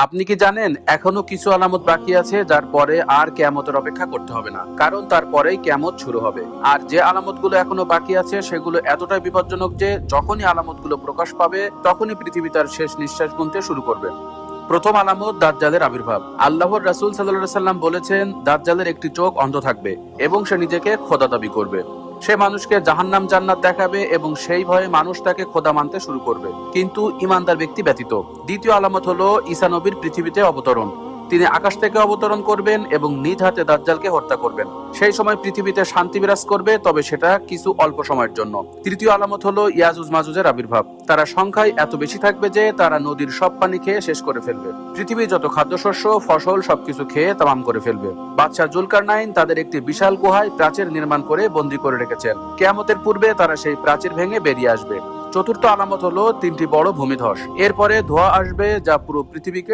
আপনি কি জানেন এখনো কিছু আলামত বাকি আছে যার পরে আর কিয়ামতের অপেক্ষা করতে হবে না, কারণ তারপরেই কিয়ামত শুরু হবে। আর যে আলামতগুলো এখনো বাকি আছে সেগুলো এতটাই বিপজ্জনক যে যখনই আলামতগুলো প্রকাশ পাবে তখনই পৃথিবী তার শেষ নিঃশ্বাস গুনতে শুরু করবে। প্রথম আলামত দাজ্জালের আবির্ভাব। আল্লাহর রাসূল সাল্লাল্লাহু আলাইহি সাল্লাম বলেছেন, দাজ্জালের একটি চোখ অন্ধ থাকবে এবং সে নিজেকে খোদা দাবি করবে। সে মানুষকে জাহান্নাম জান্নাত দেখাবে এবং সেই ভয়ে মানুষ তাকে খোদা মানতে শুরু করবে, কিন্তু ঈমানদার ব্যক্তি ব্যতীত। দ্বিতীয় আলামত হলো ঈসা নবীর পৃথিবীতে অবতরণ। তিনি আকাশ থেকে অবতরণ করবেন এবং নিজ হাতে দাজ্জালকে হত্যা করবেন। সেই সময় পৃথিবীতে শান্তি বিরাজ করবে, তবে সেটা কিছু অল্প সময়ের জন্য। তৃতীয় আলামত হলো ইয়াজুজ মাজুজের আবির্ভাব। তারা সংখ্যায় এত বেশি থাকবে যে তারা নদীর সব পানি খেয়ে শেষ করে ফেলবে। পৃথিবীর যত খাদ্যশস্য ফসল সবকিছু খেয়ে তামাম করে ফেলবে। বাদশাহ জুলকারনাইন তাদের একটি বিশাল গুহায় প্রাচীর নির্মাণ করে বন্দী করে রেখেছেন। কিয়ামতের পূর্বে তারা সেই প্রাচীর ভেঙে বেরিয়ে আসবে। চতুর্থ আলামত হলো তিনটি বড় ভূমিধস। এরপরে ধোঁয়া আসবে যা পুরো পৃথিবীকে